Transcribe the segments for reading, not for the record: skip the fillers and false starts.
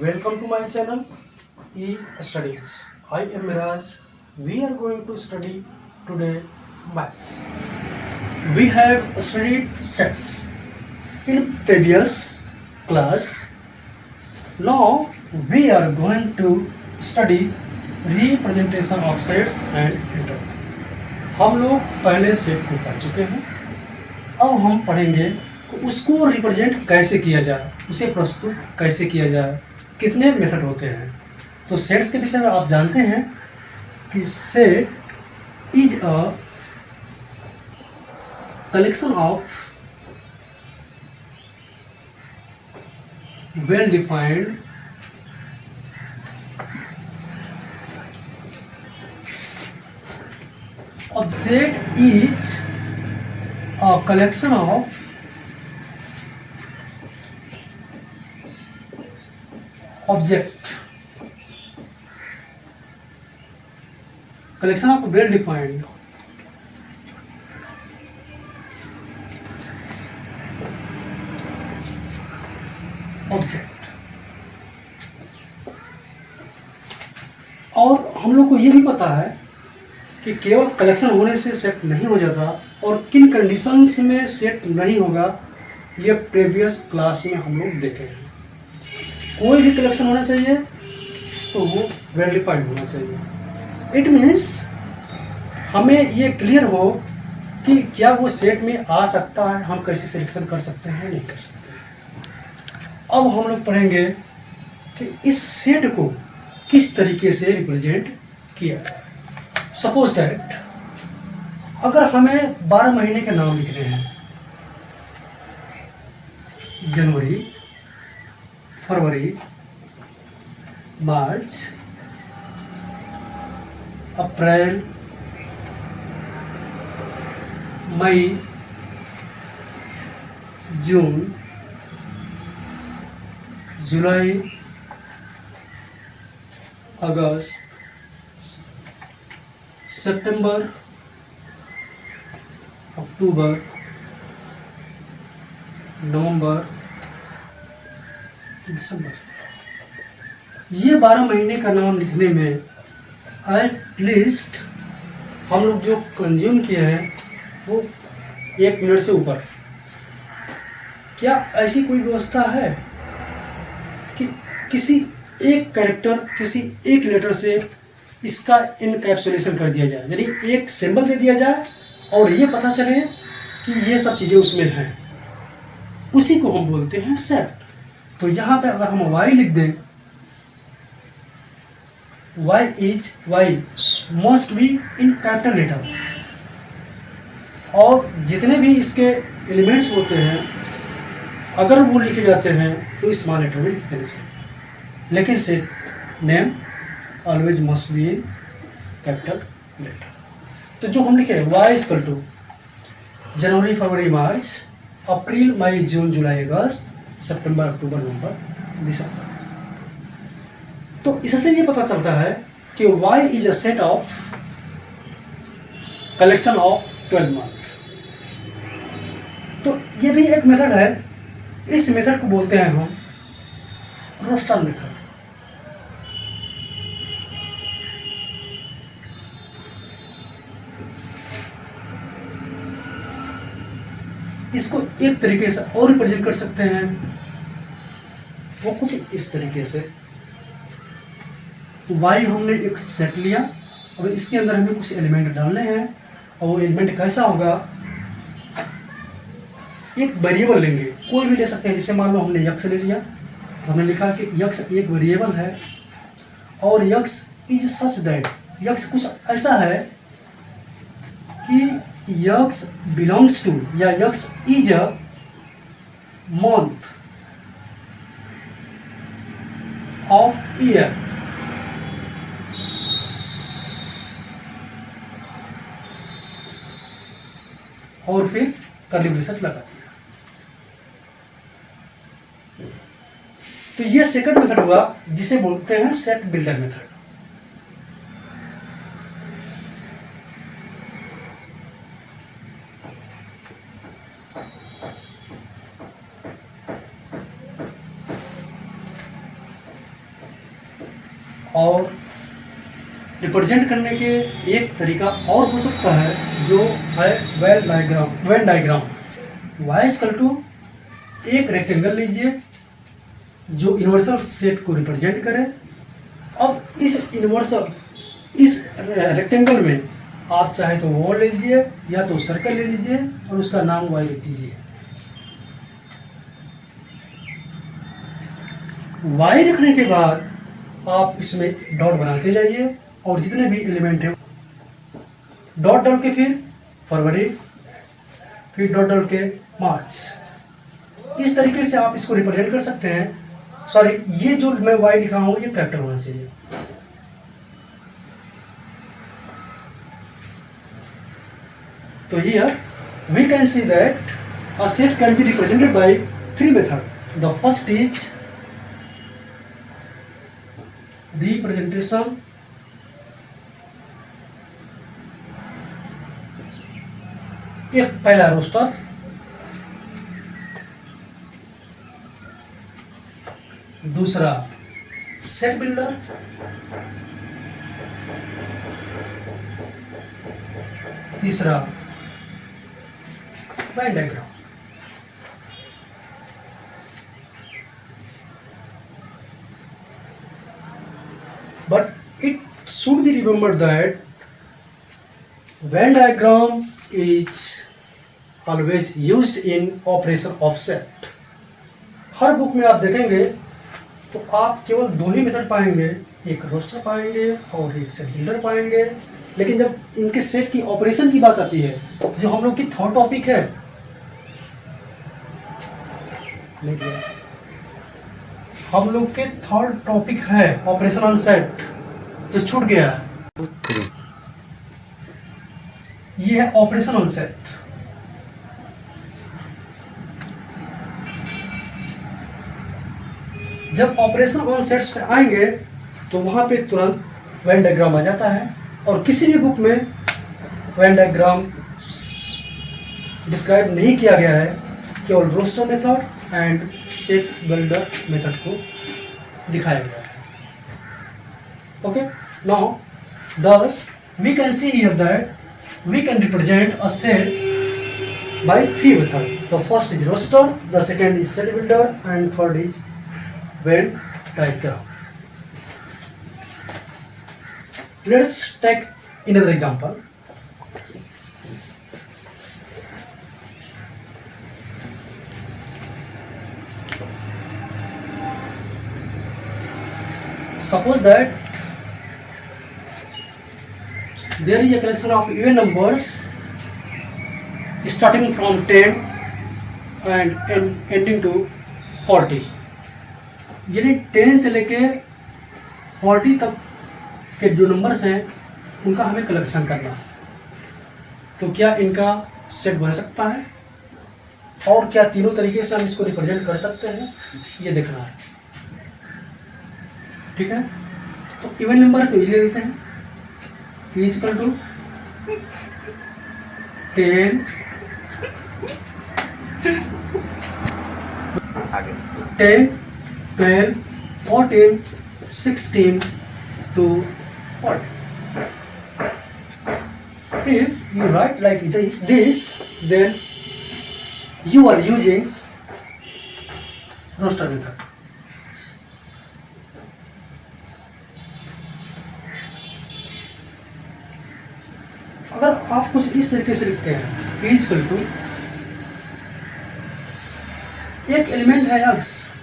Welcome to my channel E Studies. I am Miraj. We are going to study today maths. We have studied sets in previous class. Now we are going to study representation of sets and intervals. हम लोग पहले set को पढ़ चुके हैं. अब हम पढ़ेंगे कि उसको रिप्रेजेंट कैसे किया जाए, उसे प्रस्तुत कैसे किया जाए, कितने मेथड होते हैं. तो सेट्स के विषय में आप जानते हैं कि set is a collection of well defined object is a collection of object, collection of well defined object. और हम लोग को ये भी पता है कि केवल कलेक्शन होने से सेट नहीं हो जाता और किन कंडीशंस में सेट नहीं होगा, ये प्रीवियस क्लास में हम लोग देखे हैं. कोई भी कलेक्शन होना चाहिए तो वो वेल डिफाइंड होना चाहिए. इट मीन्स हमें ये क्लियर हो कि क्या वो सेट में आ सकता है, हम कैसे सिलेक्शन कर सकते हैं, नहीं कर सकते. अब हम लोग पढ़ेंगे कि इस सेट को किस तरीके से रिप्रेजेंट किया जाए. सपोज दैट अगर हमें 12 महीने के नाम लिखने हैं, जनवरी, फरवरी, मार्च, अप्रैल, मई, जून, जुलाई, अगस्त, सितंबर, अक्टूबर, नवंबर, दिसंबर. ये 12 महीने का नाम लिखने में एट लीस्ट हम लोग जो कंज्यूम किए हैं वो 1 मिनट से ऊपर. क्या ऐसी कोई व्यवस्था है कि किसी एक कैरेक्टर, किसी एक लेटर से इसका इनकैप्सुलेशन कर दिया जाए, यानी एक सिंबल दे दिया जाए और ये पता चले कि ये सब चीज़ें उसमें हैं, उसी को हम बोलते हैं सेट. तो यहाँ पे अगर हम y लिख दें, y must be in capital letter, और जितने भी इसके एलिमेंट्स होते हैं अगर वो लिखे जाते हैं तो स्मॉल लेटर में लिखे जाने चाहिए. लेकिन set name always must be in capital letter. तो जो हम लिखे y इक्वल टू जनवरी, फरवरी, मार्च, अप्रैल, मई, जून, जुलाई, अगस्त, सितंबर, अक्टूबर, नवंबर, दिसंबर. तो इससे ये पता चलता है कि y is a set of collection of 12 month. तो ये भी एक मेथड है. इस मेथड को बोलते हैं हम रोस्टर मेथड. इसको एक तरीके से और रिप्रेजेंट कर सकते हैं, वो कुछ इस तरीके से. y हमने एक सेट लिया, अब इसके अंदर हमें कुछ एलिमेंट डालने हैं और वो एलिमेंट कैसा होगा, एक वेरिएबल लेंगे, कोई भी ले सकते हैं. जैसे मान लो हमने यक्स ले लिया तो हमने लिखा कि यक्स एक वेरिएबल है और x is such that, x कुछ ऐसा है कि यक्स बिलोंग्स टू या x is a month of year. और फिर कर्ली ब्रेसेट लगा दिया. तो ये सेकंड मेथड हुआ जिसे बोलते हैं सेट बिल्डर मेथड. और रिप्रेजेंट करने के एक तरीका और हो सकता है जो है Venn diagram. Y equal to एक रेक्टेंगल लीजिए जो यूनिवर्सल सेट को रिप्रेजेंट करे। अब इस रेक्टेंगल में आप चाहे तो वो ले लीजिए या तो सर्कल ले लीजिए और उसका नाम वाई लिख दीजिए। वाई रखने के बाद आप इसमें डॉट बनाते जाइए और जितने भी एलिमेंट हैं डॉट डाल के फिर फरवरी, फिर डॉट डाल के मार्च। इस तरीके से आप इसको रिप्रेजेंट कर सकते हैं। सॉरी, ये जो मैं वाई लिखा हूं ये कैपिटल होना चाहिए। तो here we can see that a set can be represented by three methods. The first is representation एक पहला रोस्टर, दूसरा सेट बिल्डर, तीसरा Venn diagram. But it should be remembered that Venn diagram is always used in operation offset. Her book में आप देखेंगे तो आप केवल दो ही मेथड पाएंगे, एक रोस्टर पाएंगे और एक सेट बिल्डर पाएंगे। लेकिन जब इनके सेट की ऑपरेशन की बात आती है, जो हम लोग की थर्ड टॉपिक है, हम लोग के थर्ड टॉपिक है ऑपरेशन ऑन सेट, जो छूट गया है, ये है ऑपरेशन ऑन सेट। जब ऑपरेशन ऑन सेट्स पे आएंगे तो वहां पे तुरंत वेन डायग्राम आ जाता है और किसी भी बुक में वेन डायग्राम डिस्क्राइब नहीं किया गया है, केवल roster method and set builder method को दिखाया गया है। Okay, now thus we can see here that we can represent a set by three methods. The first is roster, the second is set builder, and third is Venn diagram. Let's take another example. Suppose that there is a collection of even numbers starting from 10 and ending to 40, यानी 10 से लेके 40 तक के जो numbers हैं उनका हमें collection करना है। तो क्या इनका सेट बन सकता है और क्या तीनों तरीके से हम इसको रिप्रेजेंट कर सकते हैं, ये देखना है। ठीक है, तो इवन नंबर तो ये ले लेते हैं, is equal to 10, 12, 14, 16 to 40. If you write like this, then you are using roster method. अगर आप कुछ इस तरीके से लिखते हैं, इज इक्वल टू एक एलिमेंट है यक्स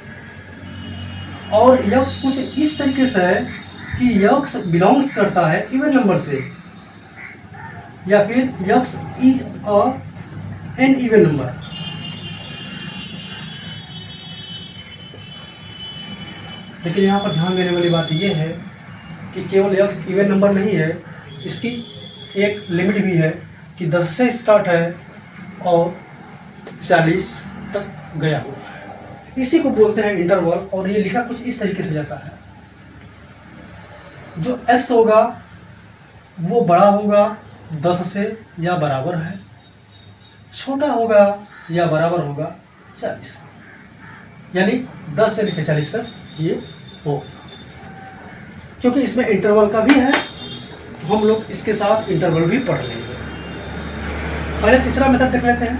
और यक्स कुछ इस तरीके से है कि यक्स बिलोंग्स करता है इवन नंबर से, या फिर x is an even number. लेकिन यहाँ पर ध्यान देने वाली बात यह है कि केवल यक्स इवन नंबर नहीं है, इसकी एक लिमिट भी है कि 10 से स्टार्ट है और 40 तक गया हुआ है। इसी को बोलते हैं इंटरवल, और ये लिखा कुछ इस तरीके से जाता है। जो x होगा वो बड़ा होगा 10 से या बराबर है, छोटा होगा या बराबर होगा 40, यानी 10 से लेकर 40 तक ये होगा। क्योंकि इसमें इंटरवल का भी है तो हम लोग इसके साथ इंटरवल भी पढ़ लेंगे। पहले तीसरा मेथड देख लेते हैं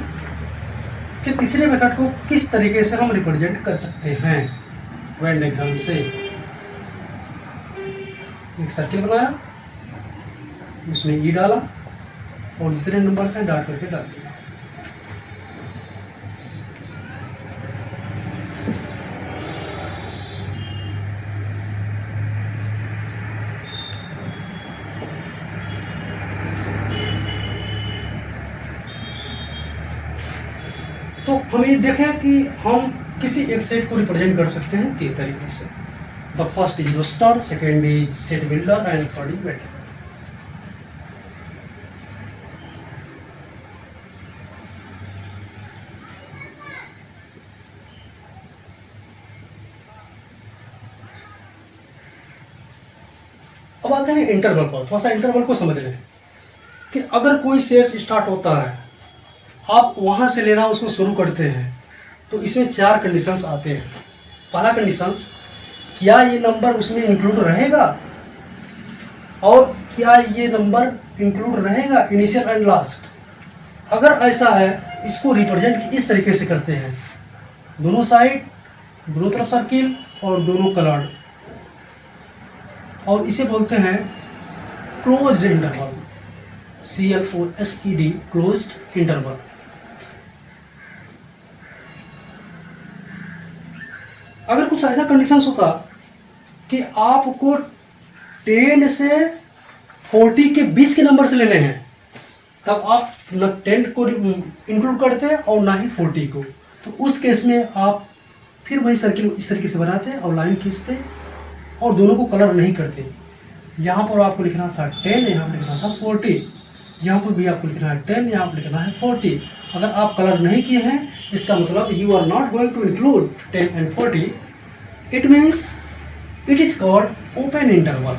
कि तीसरे मेथड को किस तरीके से हम रिप्रेजेंट कर सकते हैं। वेन डायग्राम से एक सर्किल बनाया, उसमें ई डाला और जितने नंबर से डाल करके डाल दिया। तो हम ये देखें कि हम किसी एक सेट को रिप्रेजेंट कर सकते हैं 3 तरीके से। The first is roster, second is set builder and third is वेटर। अब आते हैं इंटरवल पर। थोड़ा सा इंटरवल को समझ लें कि अगर कोई सेट स्टार्ट होता है, आप वहां से लेना उसको शुरू करते हैं, तो इसमें 4 कंडीशंस आते हैं। पहला कंडीशंस, क्या ये नंबर उसमें इंक्लूड रहेगा, और क्या ये नंबर इंक्लूड रहेगा इनिशियल एंड लास्ट। अगर ऐसा है, इसको रिप्रेजेंट इस तरीके से करते हैं, दोनों साइड, दोनों तरफ सर्किल और दोनों कलर्ड, और इसे बोलते हैं closed interval, CLOSED, closed interval. अगर कुछ ऐसा कंडीशंस होता कि आपको 10 से 40 के बीच के नंबर से लेने हैं, तब आप न 10 को इंक्लूड करते और ना ही 40 को, तो उस केस में आप फिर वही सर्किल इस तरीके से बनाते और लाइन खींचते और दोनों को कलर नहीं करते। यहाँ पर आपको लिखना था 10, यहाँ पर लिखना था 40, यहाँ पर भी आपको लिखना है 10, यहाँ पर लिखना है 40। अगर आप कलर नहीं किए हैं, इसका मतलब you are not going to include 10 and 40, it means it is called open interval.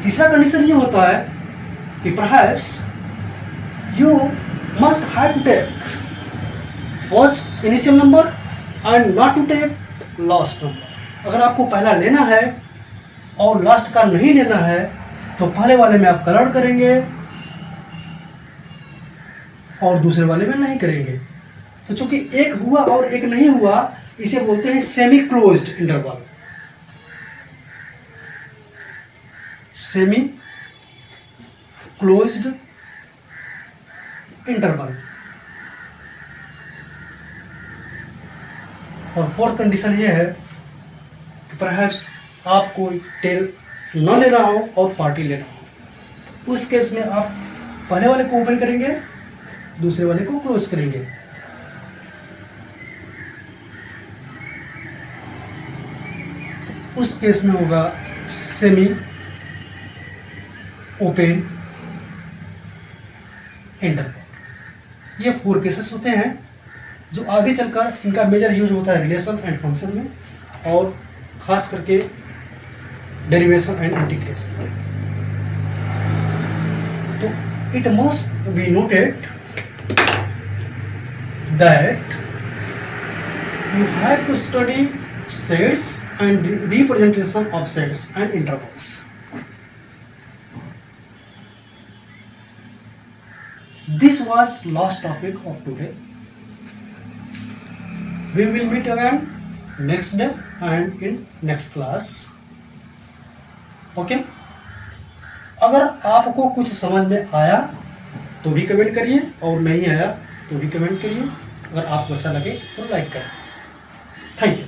तीसरा कंडीशन ये होता है कि perhaps you must have to take first initial number and not to take last number। अगर आपको पहला लेना है और लास्ट का नहीं लेना है, तो पहले वाले में आप कलर करेंगे और दूसरे वाले में नहीं करेंगे। तो चूंकि एक हुआ और एक नहीं हुआ, इसे बोलते हैं semi closed interval. Semi closed interval. और फोर्थ कंडीशन ये है कि परहैप्स आपको 10 न लेना हो और 40 लेना हो, उस केस में आप पहले वाले को ओपन करेंगे, दूसरे वाले को क्लोज करेंगे। उस केस में होगा सेमी ओपन इंटरवल। ये 4 केसेस होते हैं जो आगे चलकर इनका मेजर यूज होता है रिलेशन एंड फंक्शन में, और खास करके डेरिवेशन एंड इंटीग्रेशन। तो it must be noted that you have to study sets and representation of sets and intervals. This was last topic of today. We will meet again next day and in next class. Okay? अगर आपको कुछ समझ में आया तो भी comment करिए, और नहीं आया तो भी कमेंट करिए। अगर आपको अच्छा लगे तो लाइक करें। Thank you.